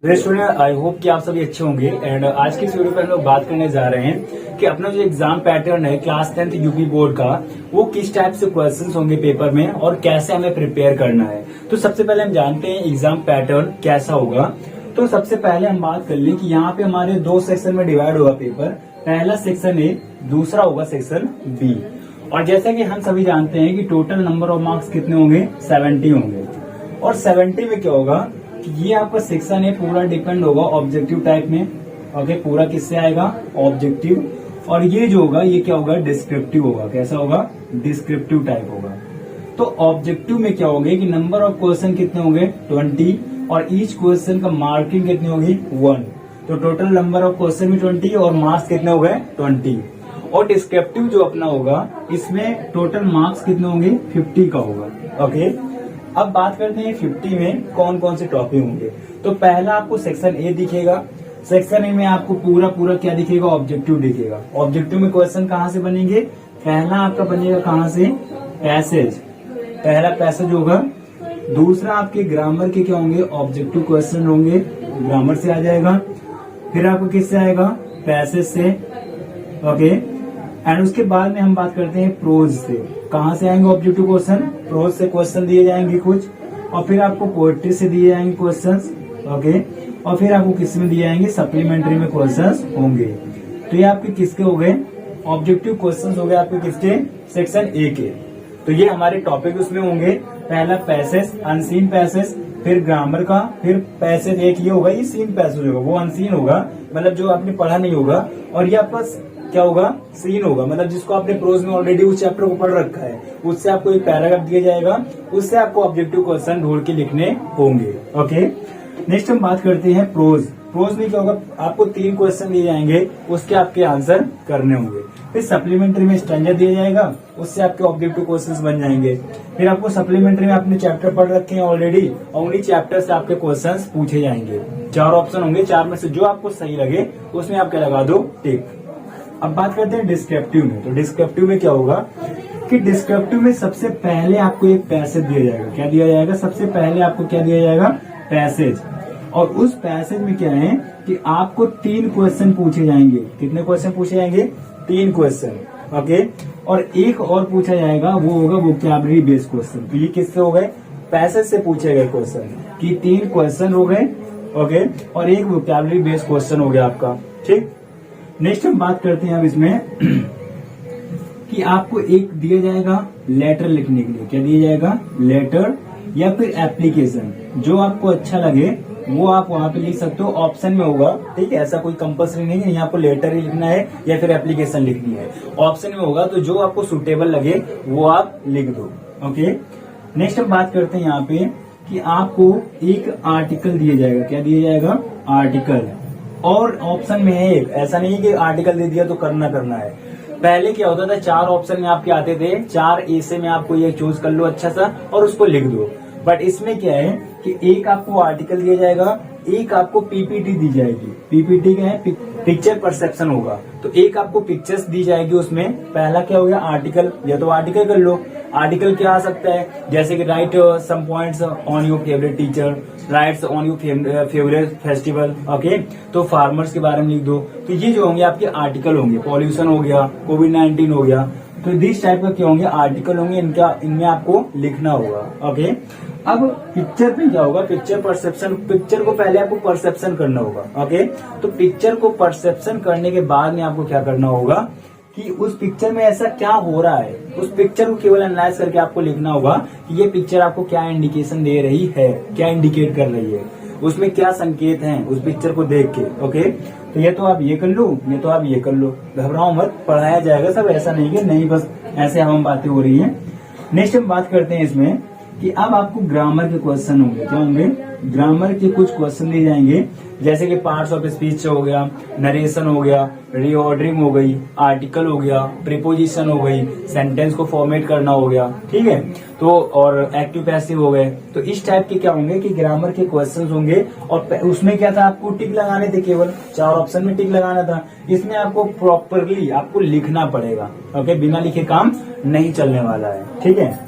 Student, I hope कि आप सभी अच्छे होंगे। एंड आज की इस वीडियो पे हम लोग बात करने जा रहे हैं कि अपना जो एग्जाम पैटर्न है क्लास 10th यूपी बोर्ड का, वो किस टाइप से क्वेश्चंस होंगे पेपर में और कैसे हमें प्रिपेयर करना है। तो सबसे पहले हम जानते हैं एग्जाम पैटर्न कैसा होगा। तो सबसे पहले हम बात कर लें कि यहाँ पे हमारे दो सेक्शन में डिवाइड होगा पेपर। पहला सेक्शन ए, दूसरा होगा सेक्शन बी। और जैसा कि हम सभी जानते हैं कि टोटल नंबर ऑफ मार्क्स कितने होंगे, 70 होंगे। और 70 में क्या होगा कि ये आपका सेक्शन है पूरा डिपेंड होगा ऑब्जेक्टिव टाइप में। ओके, पूरा किससे आएगा, ऑब्जेक्टिव। और ये जो होगा ये क्या होगा, डिस्क्रिप्टिव होगा। कैसा होगा, डिस्क्रिप्टिव टाइप होगा। तो ऑब्जेक्टिव में क्या होगा कि नंबर ऑफ क्वेश्चन कितने होंगे, 20, और ईच क्वेश्चन का मार्किंग कितनी होगी, 1। तो टोटल नंबर ऑफ क्वेश्चन भी 20 और मार्क्स कितने हो गए, 20। और डिस्क्रिप्टिव जो अपना होगा इसमें टोटल मार्क्स कितने होंगे, 50 का होगा। ओके, अब बात करते हैं 50 में कौन कौन से टॉपिक होंगे। तो पहला आपको सेक्शन ए दिखेगा। सेक्शन ए में आपको पूरा क्या दिखेगा, ऑब्जेक्टिव दिखेगा। ऑब्जेक्टिव में क्वेश्चन कहाँ से बनेंगे, पहला आपका बनेगा कहाँ से, पैसेज। पहला पैसेज होगा। दूसरा आपके ग्रामर के क्या होंगे, ऑब्जेक्टिव क्वेश्चन होंगे, ग्रामर से आ जाएगा। फिर आपको किससे आएगा, पैसेज से। ओके, एंड उसके बाद में हम बात करते हैं प्रोज से। कहाँ से आएंगे ऑब्जेक्टिव क्वेश्चन, प्रोज से क्वेश्चन दिए जाएंगे कुछ। और फिर आपको पोएट्री से दिए जाएंगे क्वेश्चंस। ओके, और फिर आपको किस में दिए जाएंगे, सप्लीमेंट्री में क्वेश्चंस होंगे। तो ये आपके किसके हो गए, ऑब्जेक्टिव क्वेश्चंस हो गए आपके किसके, सेक्शन ए के। तो ये हमारे टॉपिक उसमें होंगे। पहला पैसेज, अनसीन पैसेज, फिर ग्रामर का, फिर पैसेज एक ये होगा, ये सीन पैसेज होगा, वो अनसीन होगा, मतलब जो आपने पढ़ा नहीं होगा। और ये आपका क्या होगा, सीन होगा, मतलब जिसको आपने प्रोज में ऑलरेडी उस चैप्टर को पढ़ रखा है, उससे आपको एक पैराग्राफ दिया जाएगा, उससे आपको ऑब्जेक्टिव क्वेश्चन ढूंढ के लिखने होंगे। ओके, नेक्स्ट हम बात करते हैं प्रोज। प्रोज में क्या होगा, आपको 3 क्वेश्चन दिए जाएंगे, उसके आपके आंसर करने होंगे। फिर सप्लीमेंट्री में स्टैंडर्ड दिया जाएगा, उससे आपके ऑब्जेक्टिव क्वेश्चंस बन जाएंगे। फिर आपको सप्लीमेंट्री में आपने चैप्टर पढ़ रखे हैं ऑलरेडी, और उन्हीं चैप्टर से आपके क्वेश्चंस पूछे जाएंगे। 4 ऑप्शन होंगे, 4 में से जो आपको सही लगे उसमें आप क्या लगा दो, टिक। अब बात करते हैं डिस्क्रिप्टिव में। तो डिस्क्रिप्टिव में क्या होगा कि डिस्क्रिप्टिव में सबसे पहले आपको एक पैसेज दिया जाएगा। क्या दिया जाएगा, सबसे पहले आपको क्या दिया जाएगा, पैसेज। और उस पैसेज में क्या है कि आपको 3 क्वेश्चन पूछे जाएंगे। कितने क्वेश्चन पूछे जाएंगे, 3 क्वेश्चन। ओके, और एक और पूछा जाएगा, वो होगा वोकैबुलरी बेस्ड क्वेश्चन। तो ये किससे हो गए, पैसेज से पूछे गए क्वेश्चन कि 3 क्वेश्चन हो गए। ओके, और एक वोकैबुलरी बेस्ड क्वेश्चन हो गया आपका। ठीक, नेक्स्ट हम बात करते हैं अब इसमें कि आपको एक दिया जाएगा लेटर लिखने के लिए। क्या दिया जाएगा, लेटर या फिर एप्लीकेशन। जो आपको अच्छा लगे वो आप वहां पे लिख सकते हो, ऑप्शन में होगा। ठीक है, ऐसा कोई कंपल्सरी नहीं है यहाँ आपको लेटर ही लिखना है या फिर एप्लीकेशन लिखनी है, ऑप्शन में होगा। तो जो आपको सुटेबल लगे वो आप लिख दो। ओके, नेक्स्ट हम बात करते हैं यहाँ पे कि आपको एक आर्टिकल दिया जाएगा। क्या दिया जाएगा, आर्टिकल। और ऑप्शन में है एक, ऐसा नहीं कि आर्टिकल दे दिया तो करना है। पहले क्या होता था, 4 ऑप्शन में आपके आते थे, 4 ऐसे में आपको ये चूज कर लो अच्छा सा और उसको लिख दो। बट इसमें क्या है कि एक आपको आर्टिकल दिया जाएगा, एक आपको पीपीटी दी जाएगी। पीपीटी क्या है, पिक्चर परसेप्शन होगा। तो एक आपको पिक्चर्स दी जाएगी उसमें। पहला क्या हो गया, आर्टिकल। या तो आर्टिकल कर लो। आर्टिकल क्या आ सकता है, जैसे कि write some points on your favourite teacher, writes on your favourite festival. Okay, तो फार्मर्स के बारे में लिख दो। तो ये जो होंगे आपके आर्टिकल होंगे। पॉल्यूशन हो गया, कोविड-19 हो गया, तो दिस टाइप का क्या होंगे, आर्टिकल होंगे। इनमें आपको लिखना होगा। ओके, अब पिक्चर पे क्या होगा, पिक्चर परसेप्शन। पिक्चर को पहले आपको परसेप्शन करना होगा। ओके, तो पिक्चर को परसेप्शन करने के बाद में आपको क्या करना होगा कि उस पिक्चर में ऐसा क्या हो रहा है, उस पिक्चर को केवल एनालाइज करके आपको लिखना होगा कि ये पिक्चर आपको क्या इंडिकेशन दे रही है, क्या इंडिकेट कर रही है, उसमें क्या संकेत हैं उस पिक्चर को देख के। ओके, तो ये तो आप ये कर लो, ये तो आप ये कर लो, घबराओ मत, पढ़ाया जाएगा सब। ऐसा नहीं कि नहीं बस ऐसे हम बातें हो रही है। नेक्स्ट हम बात करते हैं इसमें कि अब आपको ग्रामर के क्वेश्चन होंगे। क्या होंगे, ग्रामर के कुछ क्वेश्चन दिए जाएंगे, जैसे कि पार्ट्स ऑफ स्पीच हो गया, नरेशन हो गया, रीऑर्डरिंग हो गई, आर्टिकल हो गया, प्रीपोजिशन हो गई, सेंटेंस को फॉर्मेट करना हो गया। ठीक है, तो और एक्टिव पैसिव हो गए। तो इस टाइप के क्या होंगे कि ग्रामर के क्वेश्चंस होंगे। और उसमें क्या था, आपको टिक लगाने थे, केवल 4 ऑप्शन में टिक लगाना था। इसमें आपको प्रॉपरली आपको लिखना पड़ेगा। ओके, बिना लिखे काम नहीं चलने वाला है। ठीक है,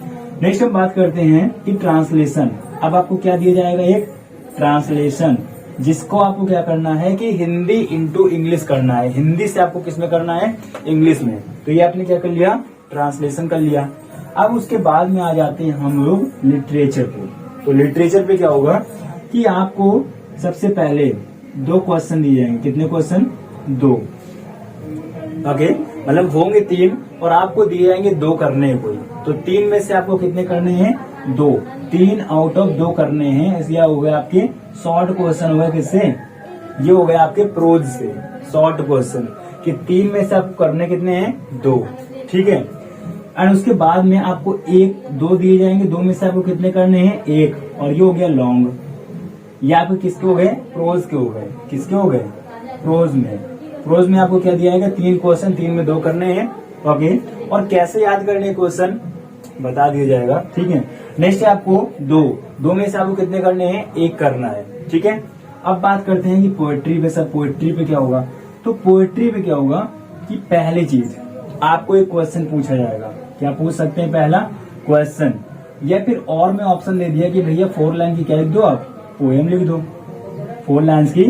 नेक्स्ट हम बात करते हैं कि ट्रांसलेशन। अब आपको क्या दिया जाएगा, एक ट्रांसलेशन। जिसको आपको क्या करना है कि हिंदी इंटू इंग्लिश करना है। हिंदी से आपको किस में करना है, इंग्लिश में। तो ये आपने क्या कर लिया, ट्रांसलेशन कर लिया। अब उसके बाद में आ जाते हैं हम लोग लिटरेचर पे। तो लिटरेचर पे क्या होगा कि आपको सबसे पहले 2 क्वेश्चन दिए जाएंगे। कितने क्वेश्चन, 2। ओके, मतलब होंगे 3 और आपको दिए जाएंगे 2 करने हैं कोई। तो 3 में से आपको कितने करने हैं, 2। 3 आउट ऑफ 2 करने हैं। इसलिए हो गए आपके शॉर्ट क्वेश्चन। हो गए किससे, ये हो गए आपके प्रोज से शॉर्ट क्वेश्चन कि 3 में से आपको करने कितने हैं, 2। ठीक है। एंड उसके बाद में आपको 2 दिए जाएंगे। 2 में से आपको कितने करने हैं, 1। और ये हो गया लॉन्ग। ये आपके किसके हो गए, प्रोज के हो गए। किसके हो गए, प्रोज में। प्रोज में आपको क्या दिया जाएगा, 3 क्वेश्चन, 3 में 2 करने हैं। ओके, और कैसे याद करने क्वेश्चन बता दिया जाएगा। ठीक है। नेक्स्ट है आपको 2 में से आपको कितने करने हैं, 1 करना है। ठीक है। अब बात करते हैं कि पोएट्री पे। सर पोएट्री पे क्या होगा, तो पोएट्री पे क्या होगा कि पहली चीज आपको एक क्वेश्चन पूछा जाएगा। क्या पूछ सकते हैं, पहला क्वेश्चन। या फिर और में ऑप्शन दे दिया कि भैया 4 लाइन की क्या लिख दो, आप पोएम लिख दो। 4 लाइन्स की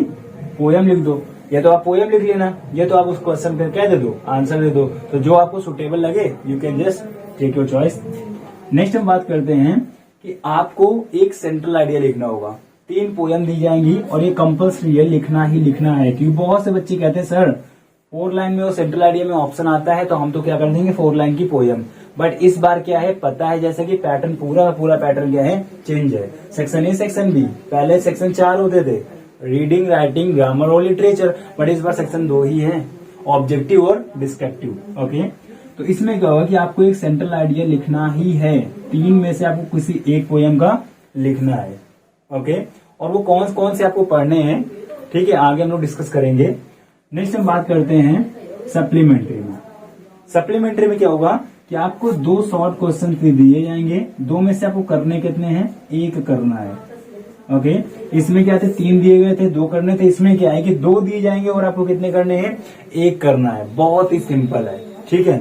पोएम लिख दो। या तो आप पोएम लिख लेना, या तो आप उस क्वेश्चन पे क्या दे दो, आंसर दे दो। तो जो आपको सुटेबल लगे you can just take your choice. Next हम बात करते हैं कि आपको एक सेंट्रल आइडिया लिखना होगा। 3 पोएम दी जाएंगी और ये कंपल्सरी है, लिखना ही लिखना है। क्योंकि बहुत से बच्चे कहते हैं सर 4 लाइन में और सेंट्रल आइडिया में ऑप्शन आता है तो हम तो क्या कर देंगे 4 लाइन की पोएम। बट इस बार क्या है पता है, जैसे कि पैटर्न पूरा पैटर्न क्या है, चेंज है। सेक्शन ए सेक्शन बी, पहले सेक्शन 4 होते थे, रीडिंग राइटिंग ग्रामर और लिटरेचर। बट इस बार सेक्शन 2 ही है, ऑब्जेक्टिव और डिस्क्रिप्टिव। ओके, तो इसमें क्या होगा कि आपको एक सेंट्रल आइडिया लिखना ही है। 3 में से आपको किसी एक पोएम का लिखना है। ओके, और वो कौन कौन से आपको पढ़ने हैं, ठीक है, आगे हम लोग डिस्कस करेंगे। नेक्स्ट हम बात करते हैं सप्लीमेंट्री में। सप्लीमेंट्री में क्या होगा कि आपको 2 शॉर्ट क्वेश्चन दिए जाएंगे। 2 में से आपको करने कितने हैं, 1 करना है। ओके, इसमें क्या थे, 3 दिए गए थे, 2 करने थे। इसमें क्या है कि 2 दिए जाएंगे और आपको कितने करने हैं, 1 करना है। बहुत ही सिंपल है। ठीक है,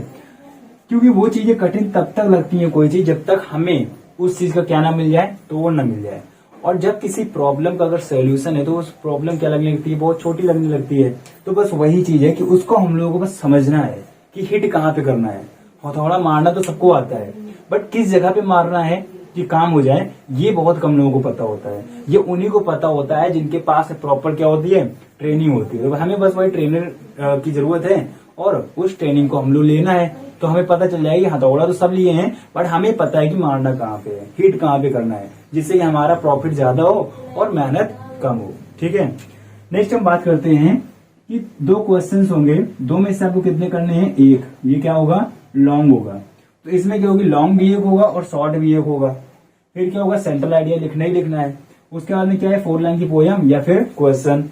क्योंकि वो चीजें कठिन तब तक लगती है कोई चीज जब तक हमें उस चीज का क्या ना मिल जाए, तो वो ना मिल जाए। और जब किसी प्रॉब्लम का अगर सोल्यूशन है तो उस प्रॉब्लम क्या लगने लगती है, बहुत छोटी लगने लगती है। तो बस वही चीज है कि उसको हम लोगों को बस समझना है कि हिट कहाँ पे करना है। हथौड़ा मारना तो सबको आता है, बट किस जगह पे मारना है कि काम हो जाए, ये बहुत कम लोगों को पता होता है। ये उन्हीं को पता होता है जिनके पास प्रॉपर क्या होती है, ट्रेनिंग होती है। तो हमें बस वही ट्रेनर की जरूरत है और उस ट्रेनिंग को हम लोग लेना है। तो हमें पता चल जाएगा हथौड़ा तो सब लिए हैं, बट हमें पता है कि मारना कहाँ पे है, हिट कहाँ पे करना है, जिससे कि हमारा प्रॉफिट ज्यादा हो और मेहनत कम हो। ठीक है। नेक्स्ट हम बात करते हैं कि 2 क्वेश्चंस होंगे। 2 में से आपको कितने करने हैं, 1। ये क्या होगा, लॉन्ग होगा। तो इसमें क्या होगी, लॉन्ग भी 1 होगा और शॉर्ट भी 1 होगा। फिर क्या होगा, सेंट्रल आइडिया लिखना ही लिखना है। उसके बाद में क्या है, 4 लाइन की पोएम या फिर क्वेश्चन।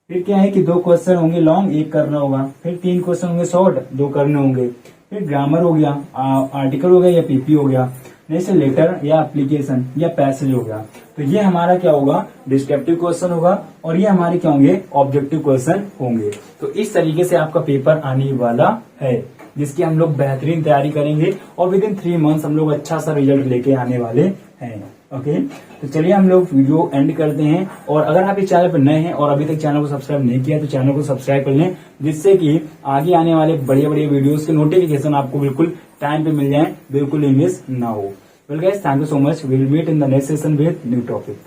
फिर क्या है कि 2 क्वेश्चन होंगे लॉन्ग, 1 करना होगा। फिर 3 क्वेश्चन होंगे शॉर्ट, 2 करने होंगे। फिर ग्रामर हो गया, आर्टिकल हो गया या पीपी हो गया। नेक्स्ट लेटर या एप्लीकेशन या पैसेज हो गया। तो ये हमारा क्या होगा, डिस्क्रिप्टिव क्वेश्चन होगा और ये हमारे क्या होंगे, ऑब्जेक्टिव क्वेश्चन होंगे। तो इस तरीके से आपका पेपर आने वाला है, जिसकी हम लोग बेहतरीन तैयारी करेंगे और विद इन 3 मंथ्स हम लोग अच्छा सा रिजल्ट लेके आने वाले हैं। ओके, तो चलिए हम लोग वीडियो एंड करते हैं। और अगर आप इस चैनल पर नए हैं और अभी तक चैनल को सब्सक्राइब नहीं किया तो चैनल को सब्सक्राइब कर लें, जिससे कि आगे आने वाले बढ़िया बढ़िया वीडियोस के नोटिफिकेशन आपको बिल्कुल टाइम पे मिल जाए, बिल्कुल ही मिस ना हो। Well guys, thank you so much. Will meet in the next session with new topic.